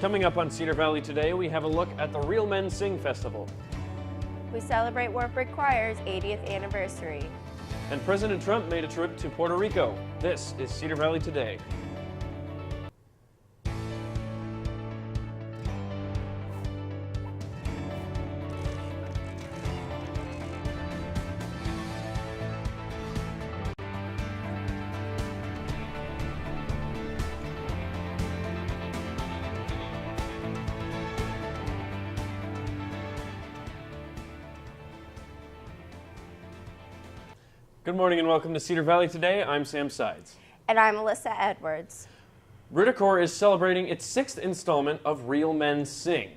Coming up on Cedar Valley today, we have a look at the Real Men Sing Festival. We celebrate Wartburg Choir's 80th anniversary. And President Trump made a trip to Puerto Rico. This is Cedar Valley Today. Good morning and welcome to Cedar Valley Today. I'm Sam Sides. And I'm Alyssa Edwards. Rudacor is celebrating its 6th installment of Real Men Sing.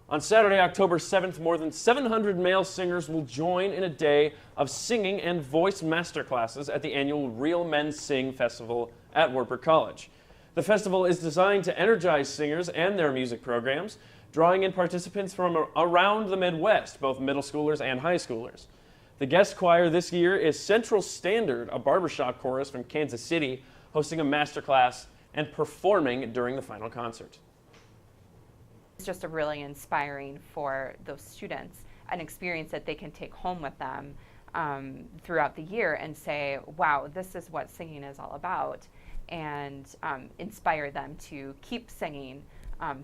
On Saturday, October 7th, more than 700 male singers will join in a day of singing and voice masterclasses at the annual Real Men Sing Festival at Wartburg College. The festival is designed to energize singers and their music programs, drawing in participants from around the Midwest, both middle schoolers and high schoolers. The guest choir this year is Central Standard, a barbershop chorus from Kansas City, hosting a masterclass and performing during the final concert. It's just a really inspiring for those students, an experience that they can take home with them throughout the year and say, wow, this is what singing is all about, and inspire them to keep singing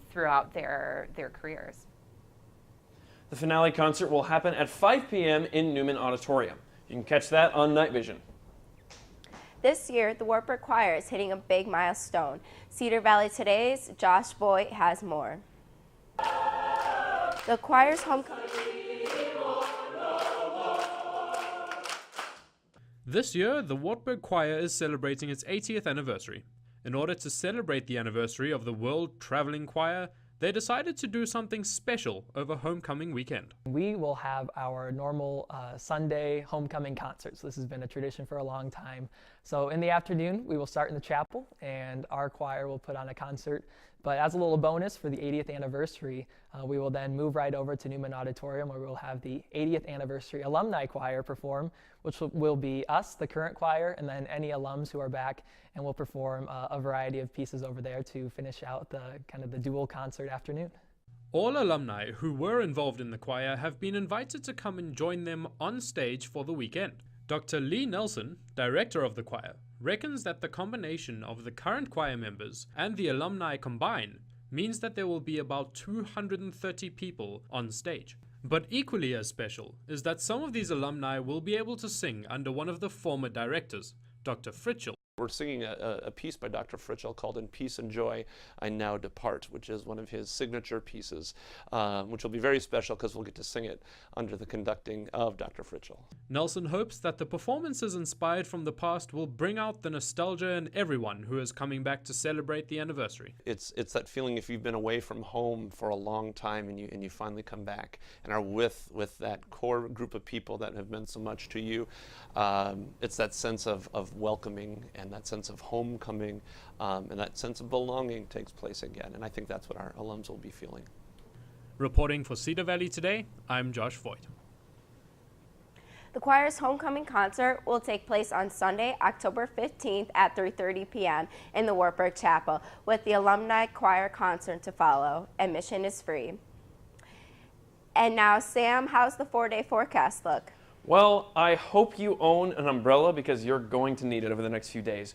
throughout their careers. The finale concert will happen at 5 p.m. in Newman Auditorium. You can catch that on Night Vision. This year, the Wartburg Choir is hitting a big milestone. Cedar Valley Today's Josh Boyd has more. The choir's homecoming. This year, the Wartburg Choir is celebrating its 80th anniversary. In order to celebrate the anniversary of the World Traveling Choir, they decided to do something special over homecoming weekend. We will have our normal Sunday homecoming concerts. This has been a tradition for a long time. So in the afternoon, we will start in the chapel and our choir will put on a concert. But as a little bonus for the 80th anniversary, we will then move right over to Newman Auditorium where we will have the 80th anniversary alumni choir perform, which will be us, the current choir, and then any alums who are back, and we'll perform a variety of pieces over there to finish out the dual concert afternoon. All alumni who were involved in the choir have been invited to come and join them on stage for the weekend. Dr. Lee Nelson, director of the choir, reckons that the combination of the current choir members and the alumni combined means that there will be about 230 people on stage. But equally as special is that some of these alumni will be able to sing under one of the former directors, Dr. Fritschel. We're singing a piece by Dr. Fritschel called In Peace and Joy I Now Depart, which is one of his signature pieces, which will be very special because we'll get to sing it under the conducting of Dr. Fritschel. Nelson hopes that the performances inspired from the past will bring out the nostalgia in everyone who is coming back to celebrate the anniversary. It's that feeling if you've been away from home for a long time and you finally come back and are with that core group of people that have meant so much to you. It's that sense of welcoming and that sense of homecoming and that sense of belonging takes place again. And I think that's what our alums will be feeling. Reporting for Cedar Valley Today, I'm Josh Voigt. The choir's homecoming concert will take place on Sunday, October 15th at 3:30 p.m. in the Wartburg Chapel, with the alumni choir concert to follow. Admission is free. And now, Sam, how's the 4-day forecast look? Well, I hope you own an umbrella because you're going to need it over the next few days.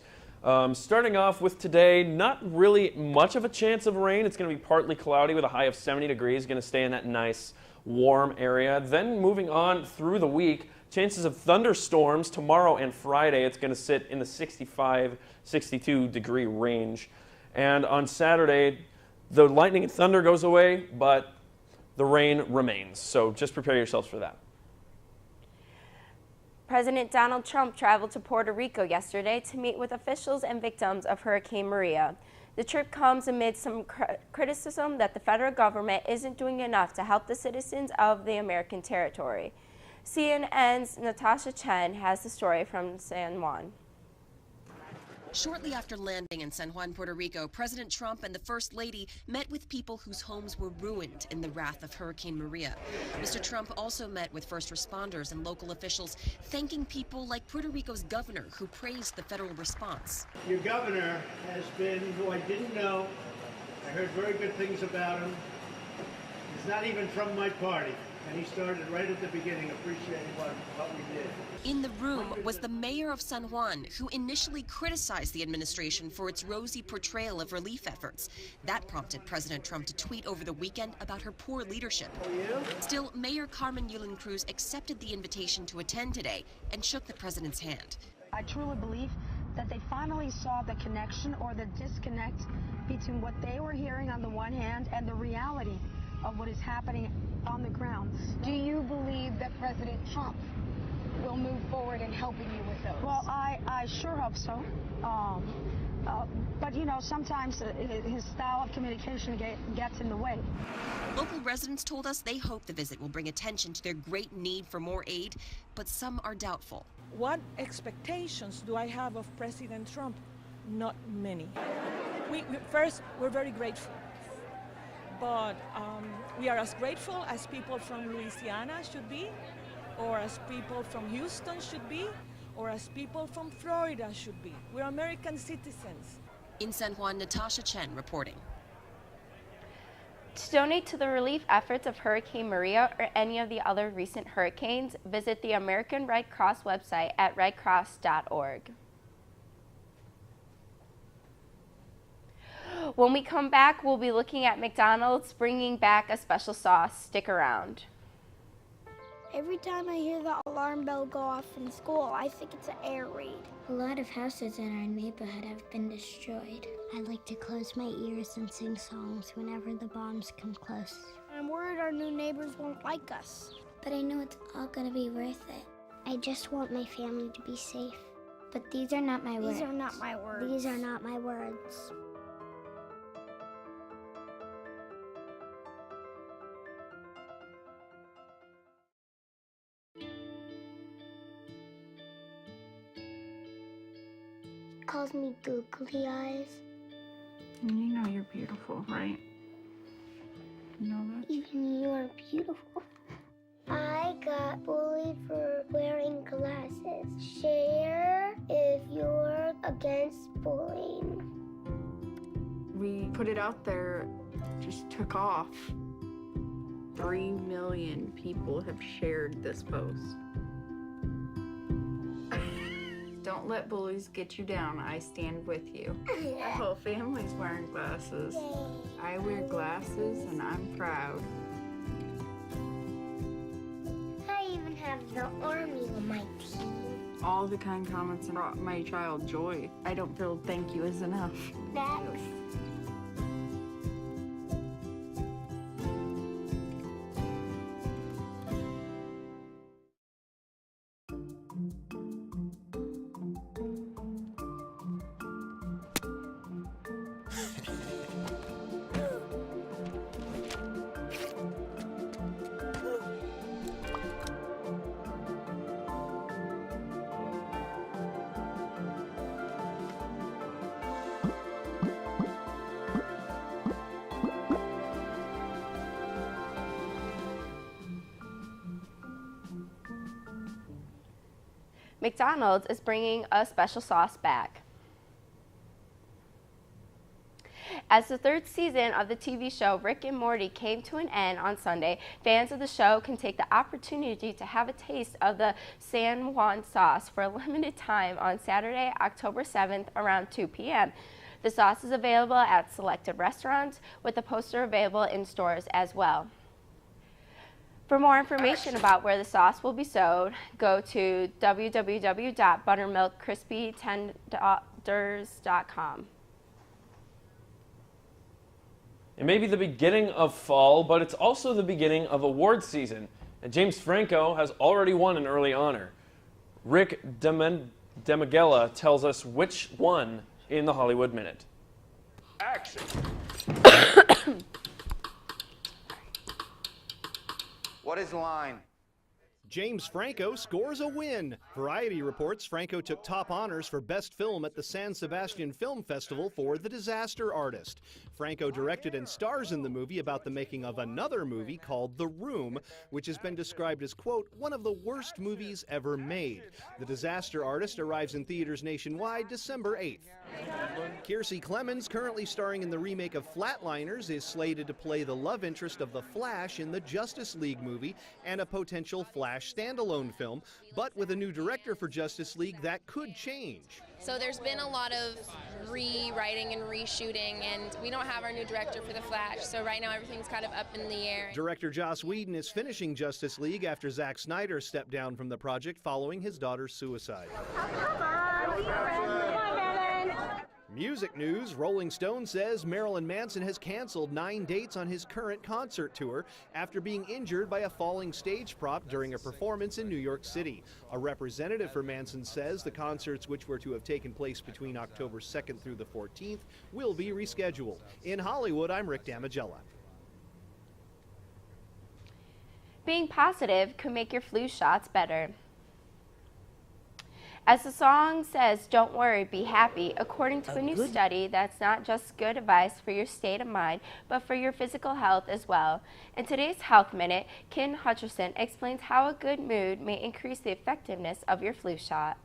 Starting off with today, not really much of a chance of rain. It's going to be partly cloudy with a high of 70 degrees, going to stay in that nice warm area. Then moving on through the week, chances of thunderstorms tomorrow and Friday. It's going to sit in the 65, 62 degree range. And on Saturday, the lightning and thunder goes away, but the rain remains. So just prepare yourselves for that. President Donald Trump traveled to Puerto Rico yesterday to meet with officials and victims of Hurricane Maria. The trip comes amid some criticism that the federal government isn't doing enough to help the citizens of the American territory. CNN's Natasha Chen has the story from San Juan. Shortly after landing in San Juan, Puerto Rico, President Trump and the First Lady met with people whose homes were ruined in the wrath of Hurricane Maria. Mr. Trump also met with first responders and local officials, thanking people like Puerto Rico's governor, who praised the federal response. Your governor has been, who I didn't know, I heard very good things about him. He's not even from my party, and he started right at the beginning appreciating what we did. In the room was the mayor of San Juan, who initially criticized the administration for its rosy portrayal of relief efforts. That prompted President Trump to tweet over the weekend about her poor leadership. Still, Mayor Carmen Yulin Cruz accepted the invitation to attend today and shook the president's hand. I truly believe that they finally saw the connection or the disconnect between what they were hearing on the one hand and the reality of what is happening on the ground. Do you believe that President Trump will move forward in helping you with those? Well, I sure hope so. But, you know, sometimes his style of communication gets in the way. Local residents told us they hope the visit will bring attention to their great need for more aid, but some are doubtful. What expectations do I have of President Trump? Not many. First, we're very grateful. But we are as grateful as people from Louisiana should be, or as people from Houston should be, or as people from Florida should be. We're American citizens. In San Juan, Natasha Chen reporting. To donate to the relief efforts of Hurricane Maria or any of the other recent hurricanes, visit the American Red Cross website at redcross.org. When we come back, we'll be looking at McDonald's bringing back a special sauce. Stick around. Every time I hear the alarm bell go off in school, I think it's an air raid. A lot of houses in our neighborhood have been destroyed. I like to close my ears and sing songs whenever the bombs come close. I'm worried our new neighbors won't like us. But I know it's all gonna be worth it. I just want my family to be safe. But these are not my words. These are not my words. These are not my words. Calls me googly eyes. You know you're beautiful, right? You know that? Even you are beautiful. I got bullied for wearing glasses. Share if you're against bullying. We put it out there, just took off. 3 million people have shared this post. Don't let bullies get you down. I stand with you. Our whole family's wearing glasses. I wear glasses and I'm proud. I even have the army on my team. All the kind comments brought my child joy. I don't feel thank you is enough. Next. McDonald's is bringing a special sauce back. As the third season of the TV show Rick and Morty came to an end on Sunday, fans of the show can take the opportunity to have a taste of the San Juan sauce for a limited time on Saturday, October 7th around 2 p.m. The sauce is available at selected restaurants, with a poster available in stores as well. For more information about where the sauce will be sold, go to www.buttermilkcrispytenders.com. It may be the beginning of fall, but it's also the beginning of award season, and James Franco has already won an early honor. Rick Demigella tells us which won in the Hollywood Minute. Action! What is line? James Franco scores a win. Variety reports Franco took top honors for Best Film at the San Sebastian Film Festival for The Disaster Artist. Franco directed and stars in the movie about the making of another movie called The Room, which has been described as, quote, one of the worst movies ever made. The Disaster Artist arrives in theaters nationwide December 8th. Kiersey Clemons, currently starring in the remake of Flatliners, is slated to play the love interest of the Flash in the Justice League movie and a potential Flash standalone film. But with a new director for Justice League, that could change. So there's been a lot of rewriting and reshooting, and we don't have our new director for the Flash, so right now everything's kind of up in the air. Director Joss Whedon is finishing Justice League after Zack Snyder stepped down from the project following his daughter's suicide. Music news, Rolling Stone says Marilyn Manson has canceled 9 dates on his current concert tour after being injured by a falling stage prop during a performance in New York City. A representative for Manson says the concerts, which were to have taken place between October 2nd through the 14th, will be rescheduled. In Hollywood, I'm Rick Damigella. Being positive could make your flu shots better. As the song says, don't worry, be happy. According to a new study, that's not just good advice for your state of mind, but for your physical health as well. In today's Health Minute, Ken Hutcherson explains how a good mood may increase the effectiveness of your flu shot.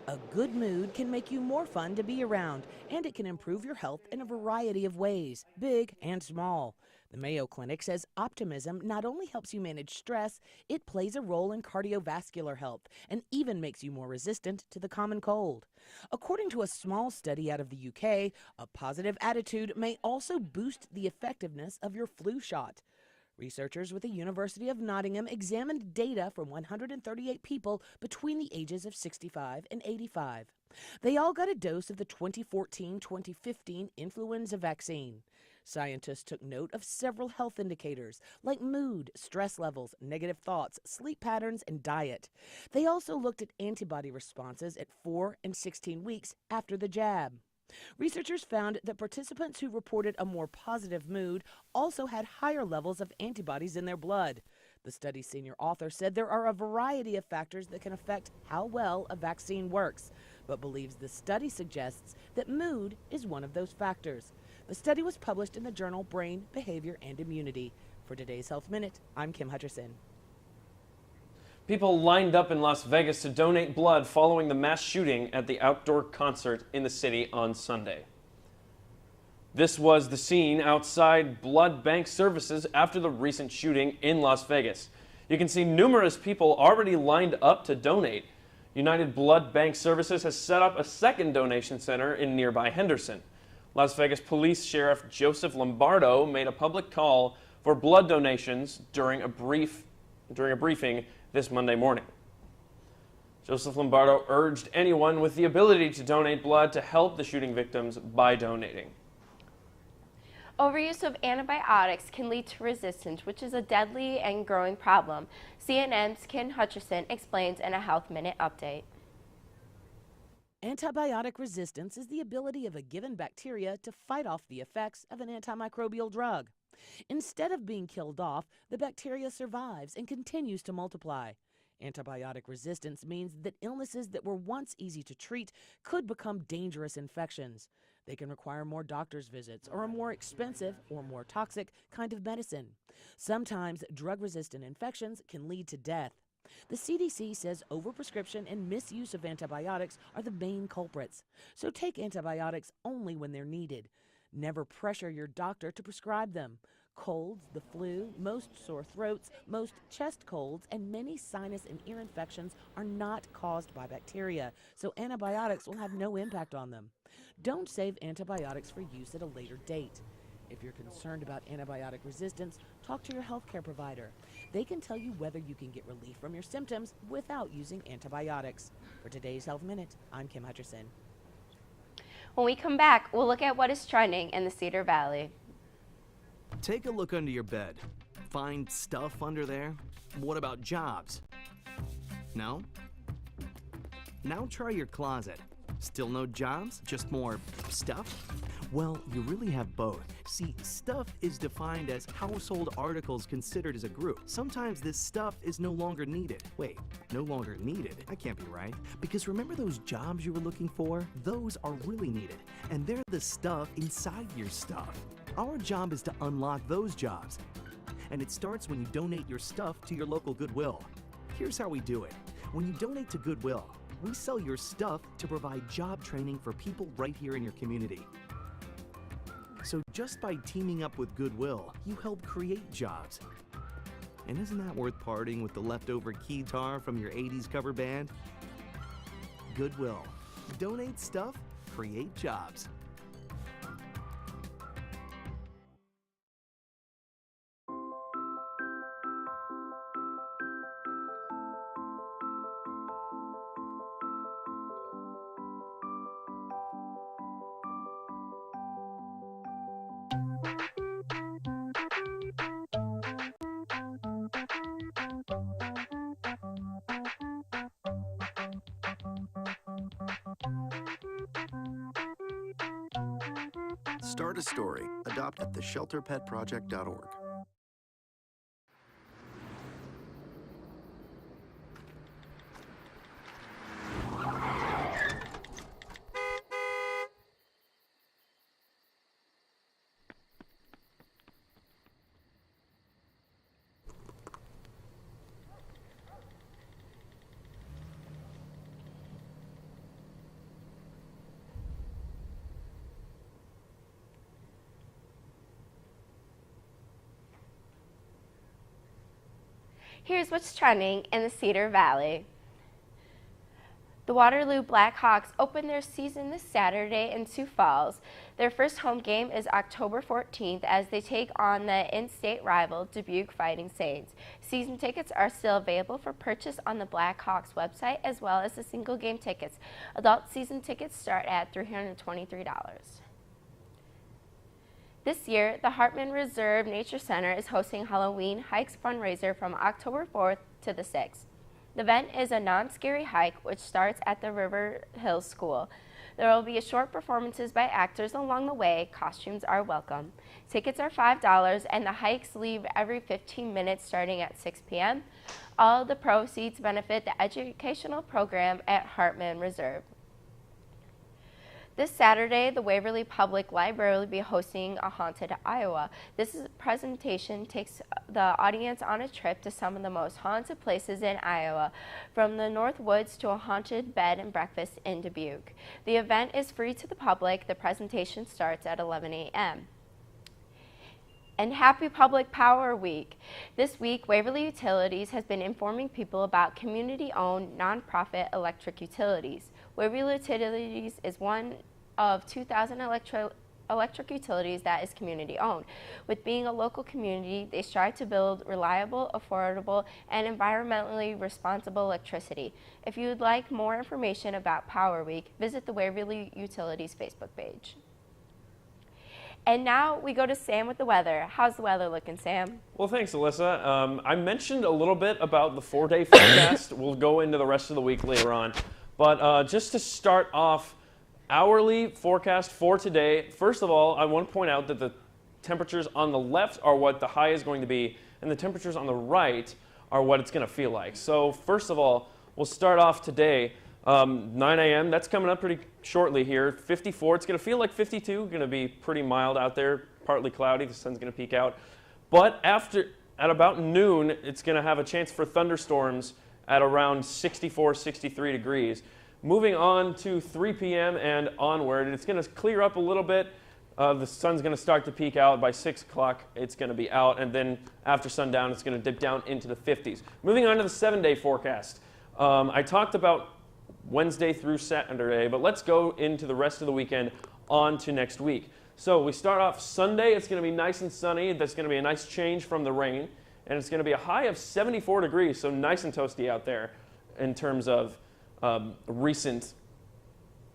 A good mood can make you more fun to be around, and it can improve your health in a variety of ways, big and small. The Mayo Clinic says optimism not only helps you manage stress, it plays a role in cardiovascular health and even makes you more resistant to the common cold. According to a small study out of the UK, a positive attitude may also boost the effectiveness of your flu shot. Researchers with the University of Nottingham examined data from 138 people between the ages of 65 and 85. They all got a dose of the 2014-2015 influenza vaccine. Scientists took note of several health indicators like mood, stress levels, negative thoughts, sleep patterns, and diet. They also looked at antibody responses at 4 and 16 weeks after the jab. Researchers found that participants who reported a more positive mood also had higher levels of antibodies in their blood. The study's senior author said there are a variety of factors that can affect how well a vaccine works, but believes the study suggests that mood is one of those factors. The study was published in the journal Brain, Behavior, and Immunity. For today's Health Minute, I'm Kim Hutcherson. People lined up in Las Vegas to donate blood following the mass shooting at the outdoor concert in the city on Sunday. This was the scene outside blood bank services after the recent shooting in Las Vegas. You can see numerous people already lined up to donate. United Blood Bank Services has set up a second donation center in nearby Henderson. Las Vegas Police Sheriff Joseph Lombardo made a public call for blood donations during a briefing this Monday morning. Joseph Lombardo urged anyone with the ability to donate blood to help the shooting victims by donating. Overuse of antibiotics can lead to resistance, which is a deadly and growing problem. CNN's Ken Hutcherson explains in a Health Minute update. Antibiotic resistance is the ability of a given bacteria to fight off the effects of an antimicrobial drug. Instead of being killed off, the bacteria survives and continues to multiply. Antibiotic resistance means that illnesses that were once easy to treat could become dangerous infections. They can require more doctor's visits or a more expensive or more toxic kind of medicine. Sometimes drug-resistant infections can lead to death. The CDC says overprescription and misuse of antibiotics are the main culprits. So take antibiotics only when they're needed. Never pressure your doctor to prescribe them. Colds, the flu, most sore throats, most chest colds, and many sinus and ear infections are not caused by bacteria, so antibiotics will have no impact on them. Don't save antibiotics for use at a later date. If you're concerned about antibiotic resistance, talk to your healthcare provider. They can tell you whether you can get relief from your symptoms without using antibiotics. For today's Health Minute, I'm Kim Hutcherson. When we come back, we'll look at what is trending in the Cedar Valley. Take a look under your bed. Find stuff under there? What about jobs? No? Now try your closet. Still no jobs? Just more stuff? Well, you really have both. See, stuff is defined as household articles considered as a group. Sometimes this stuff is no longer needed. Wait, no longer needed? That can't be right. Because remember those jobs you were looking for? Those are really needed, and they're the stuff inside your stuff. Our job is to unlock those jobs, and it starts when you donate your stuff to your local Goodwill. Here's how we do it. When you donate to Goodwill, we sell your stuff to provide job training for people right here in your community. So just by teaming up with Goodwill, you help create jobs. And isn't that worth parting with the leftover keytar from your 80s cover band? Goodwill. Donate stuff, create jobs. Start a story. Adopt at theshelterpetproject.org. Here's what's trending in the Cedar Valley. The Waterloo Blackhawks open their season this Saturday in Sioux Falls. Their first home game is October 14th as they take on the in-state rival Dubuque Fighting Saints. Season tickets are still available for purchase on the Blackhawks website as well as the single game tickets. Adult season tickets start at $323. This year, the Hartman Reserve Nature Center is hosting Halloween Hikes fundraiser from October 4th to the 6th. The event is a non-scary hike which starts at the River Hills School. There will be short performances by actors along the way. Costumes are welcome. Tickets are $5 and the hikes leave every 15 minutes starting at 6 p.m. All of the proceeds benefit the educational program at Hartman Reserve. This Saturday, the Waverly Public Library will be hosting a Haunted Iowa. This presentation takes the audience on a trip to some of the most haunted places in Iowa, from the North Woods to a haunted bed and breakfast in Dubuque. The event is free to the public. The presentation starts at 11 a.m. And happy Public Power Week. This week, Waverly Utilities has been informing people about community-owned, nonprofit electric utilities. Waverly Utilities is one of 2,000 electric utilities that is community-owned. With being a local community, they strive to build reliable, affordable, and environmentally responsible electricity. If you would like more information about Power Week, visit the Waverly Utilities Facebook page. And now we go to Sam with the weather. How's the weather looking, Sam? Well, thanks, Alyssa. I mentioned a little bit about the 4-day forecast. We'll go into the rest of the week later on. But just to start off, hourly forecast for today. First of all, I want to point out that the temperatures on the left are what the high is going to be, and the temperatures on the right are what it's going to feel like. So first of all, we'll start off today, 9 a.m. That's coming up pretty shortly here. 54. It's going to feel like 52. Going to be pretty mild out there, partly cloudy. The sun's going to peek out. But at about noon, it's going to have a chance for thunderstorms at around 64, 63 degrees. Moving on to 3 p.m. and onward, it's going to clear up a little bit. The sun's going to start to peek out. By 6 o'clock, it's going to be out. And then after sundown, it's going to dip down into the 50s. Moving on to the 7-day forecast. I talked about Wednesday through Saturday, but let's go into the rest of the weekend on to next week. So we start off Sunday. It's going to be nice and sunny. That's going to be a nice change from the rain. And it's going to be a high of 74 degrees, so nice and toasty out there in terms of recent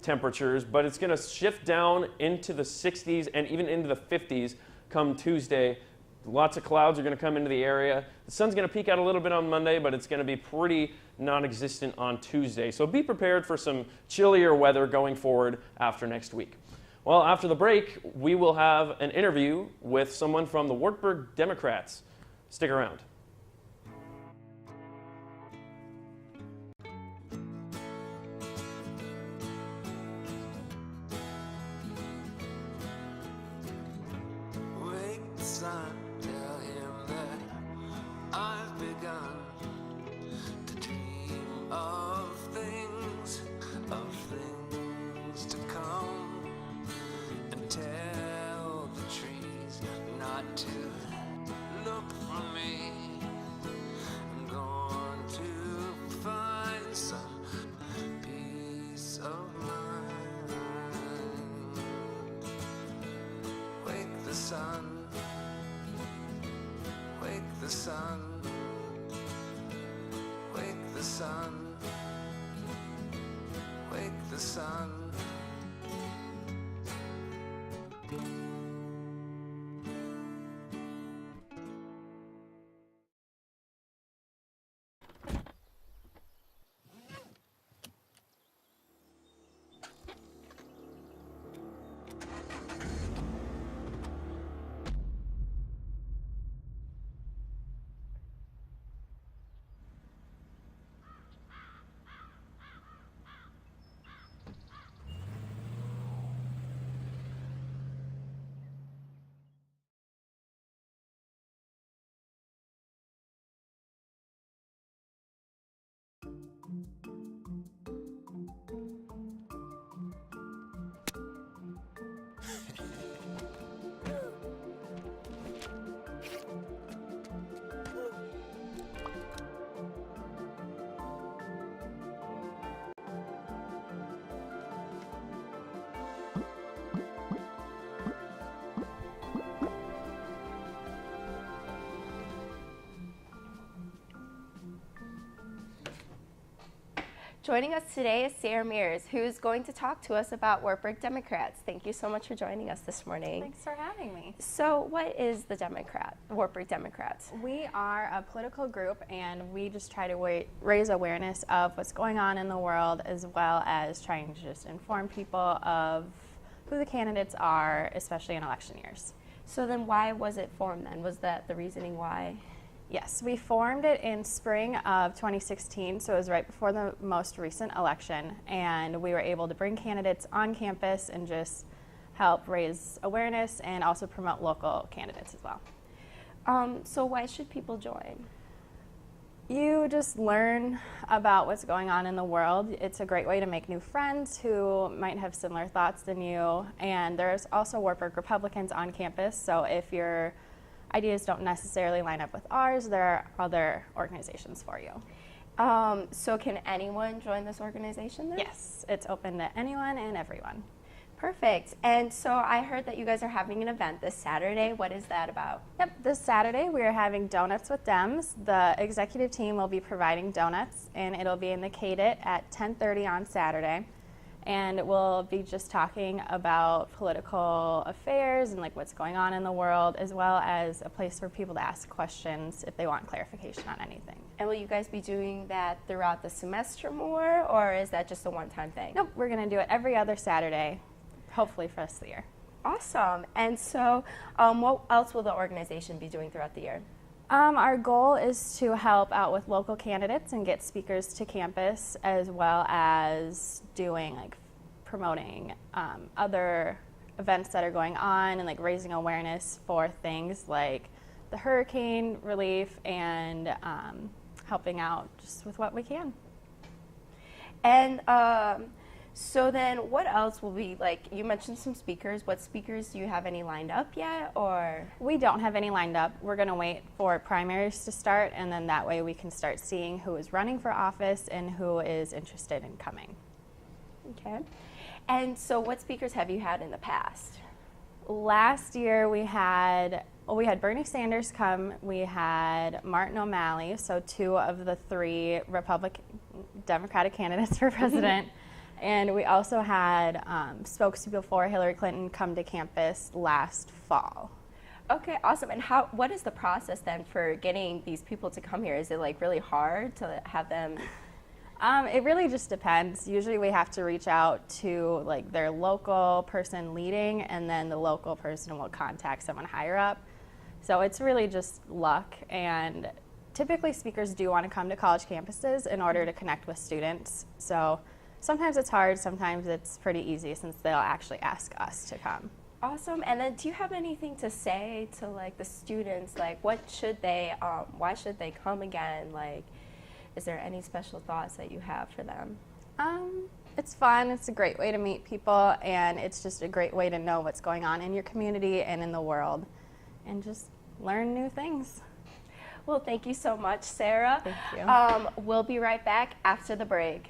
temperatures. But it's going to shift down into the 60s and even into the 50s come Tuesday Lots of clouds are going to come into the area. The sun's going to peek out a little bit on Monday, but it's going to be pretty non-existent on Tuesday. So be prepared for some chillier weather going forward after next week. Well, after the break, we will have an interview with someone from the Wartburg Democrats. Stick around. Wake the sun, tell him that I've begun to dream of things to come, and tell the trees not to look for me. I'm going to find some peace of mind. Wake the sun, wake the sun, wake the sun, wake the sun. Joining us today is Sarah Mears, who's going to talk to us about Wartburg Democrats. Thank you so much for joining us this morning. Thanks for having me. So what is the Wartburg Democrats? We are a political group, and we just try to raise awareness of what's going on in the world, as well as trying to just inform people of who the candidates are, especially in election years. So then why was it formed then? Was that the reasoning why? Yes, we formed it in spring of 2016, so it was right before the most recent election, and we were able to bring candidates on campus and just help raise awareness and also promote local candidates as well. So why should people join? You just learn about what's going on in the world. It's a great way to make new friends who might have similar thoughts than you, and there's also Wartburg Republicans on campus, so if your ideas don't necessarily line up with ours, there are other organizations for you. So can anyone join this organization then? Yes, it's open to anyone and everyone. Perfect. And so I heard that you guys are having an event this Saturday. What is that about? Yep, this Saturday we are having Donuts with Dems. The executive team will be providing donuts, and it'll be in the Cedar at 10:30 on Saturday. And we'll be just talking about political affairs and like what's going on in the world, as well as a place for people to ask questions if they want clarification on anything. And will you guys be doing that throughout the semester more, or is that just a one-time thing? Nope, we're going to do it every other Saturday, hopefully for the rest of the year. Awesome. And so what else will the organization be doing throughout the year? Our goal is to help out with local candidates and get speakers to campus, as well as doing promoting other events that are going on and raising awareness for things like the hurricane relief and helping out just with what we can. And so then what else will be, you mentioned some speakers. What speakers, do you have any lined up yet, or? We don't have any lined up. We're going to wait for primaries to start, and then that way we can start seeing who is running for office and who is interested in coming. Okay. And so what speakers have you had in the past? Last year we had Bernie Sanders come, we had Martin O'Malley, so 2 of the 3 Democratic candidates for president. And we also had spokespeople for Hillary Clinton come to campus last fall. Okay, awesome. And what is the process then for getting these people to come here? Is it like really hard to have them? It really just depends. Usually we have to reach out to like their local person leading, and then the local person will contact someone higher up. So it's really just luck, and typically speakers do want to come to college campuses in order to connect with students. So sometimes it's hard, sometimes it's pretty easy since they'll actually ask us to come. Awesome. And then do you have anything to say to like the students? Like what should they, why should they come again? Like, is there any special thoughts that you have for them? It's fun, it's a great way to meet people, and it's just a great way to know what's going on in your community and in the world, and just learn new things. Well, thank you so much, Sarah. Thank you. We'll be right back after the break.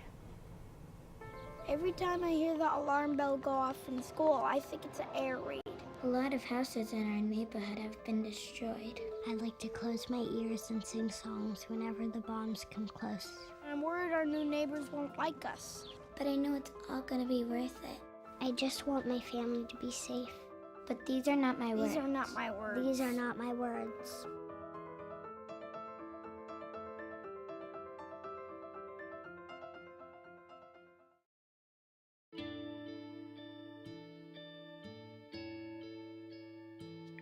Every time I hear the alarm bell go off in school, I think it's an air raid. A lot of houses in our neighborhood have been destroyed. I like to close my ears and sing songs whenever the bombs come close. I'm worried our new neighbors won't like us. But I know it's all gonna be worth it. I just want my family to be safe. But these are not my words. These are not my words. These are not my words.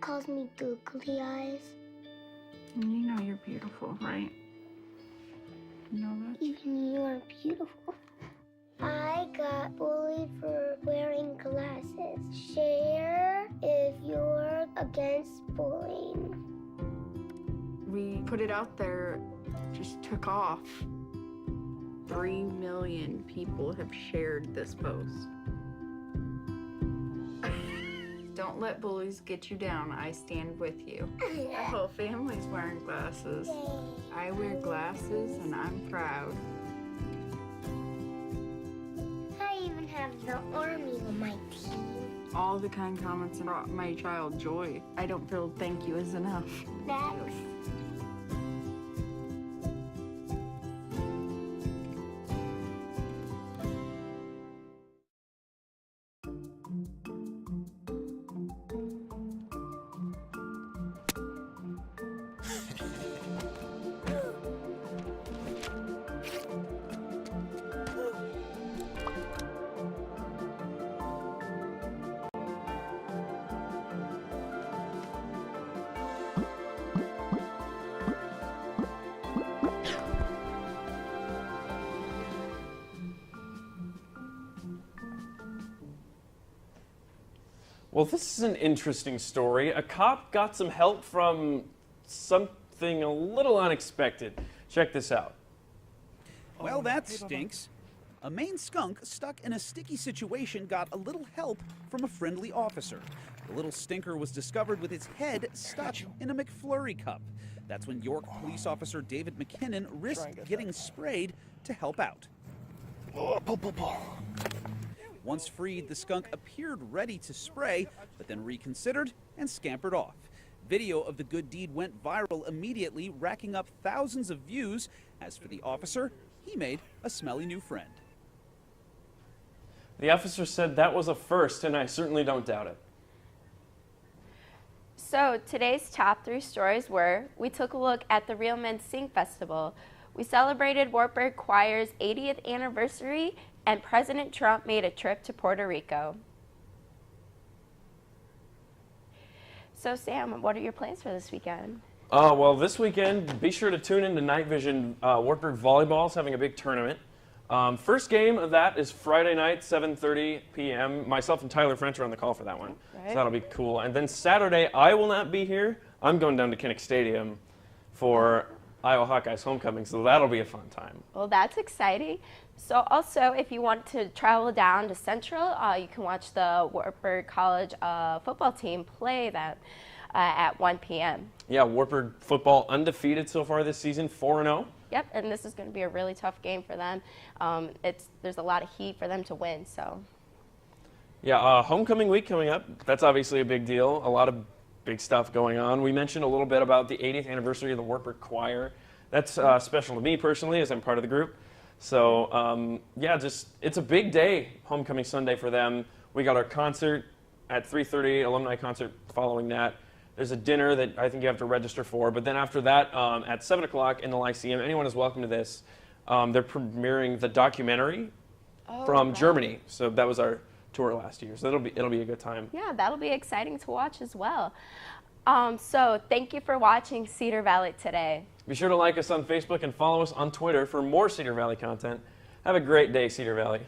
Calls me googly eyes. You know you're beautiful, right? You know that? Even you're beautiful. I got bullied for wearing glasses. Share if you're against bullying. We put it out there, just took off. 3 million people have shared this post. Don't let bullies get you down. I stand with you. Our whole family's wearing glasses. I wear glasses and I'm proud. I even have the army on my team. All the kind comments brought my child joy. I don't feel thank you is enough. Thanks. Well, this is an interesting story. A cop got some help from something a little unexpected. Check this out. Well, that stinks. A Maine skunk stuck in a sticky situation got a little help from a friendly officer. The little stinker was discovered with its head stuck in a McFlurry cup. That's when York police officer David McKinnon risked getting sprayed to help out. Once freed, the skunk appeared ready to spray, but then reconsidered and scampered off. Video of the good deed went viral immediately, racking up thousands of views. As for the officer, he made a smelly new friend. The officer said that was a first, and I certainly don't doubt it. So today's top 3 stories were: we took a look at the Real Men Sing Festival, we celebrated Wartburg Choir's 80th anniversary, and President Trump made a trip to Puerto Rico. So Sam, what are your plans for this weekend? Well, this weekend, be sure to tune in to Night Vision. Wartburg Volleyball is having a big tournament. First game of that is Friday night, 7:30 p.m. Myself and Tyler French are on the call for that one. Right. So that'll be cool. And then Saturday, I will not be here. I'm going down to Kinnick Stadium for Iowa Hawkeyes homecoming, so that'll be a fun time. Well, that's exciting. So also, if you want to travel down to Central, you can watch the Wartburg College football team play that at 1 p.m. Yeah, Wartburg football undefeated so far this season, 4-0. Yep, and this is going to be a really tough game for them. There's a lot of heat for them to win, so. Yeah, homecoming week coming up. That's obviously a big deal. A lot of big stuff going on. We mentioned a little bit about the 80th anniversary of the Wartburg Choir. That's special to me personally, as I'm part of the group. So, yeah, it's a big day, homecoming Sunday for them. We got our concert at 3:30, alumni concert following that. There's a dinner that I think you have to register for. But then after that, at 7 o'clock in the Lyceum, anyone is welcome to this. They're premiering the documentary from Germany. So that was our tour last year. So it'll be a good time. Yeah, that'll be exciting to watch as well. So thank you for watching Cedar Valley today. Be sure to like us on Facebook and follow us on Twitter for more Cedar Valley content. Have a great day, Cedar Valley.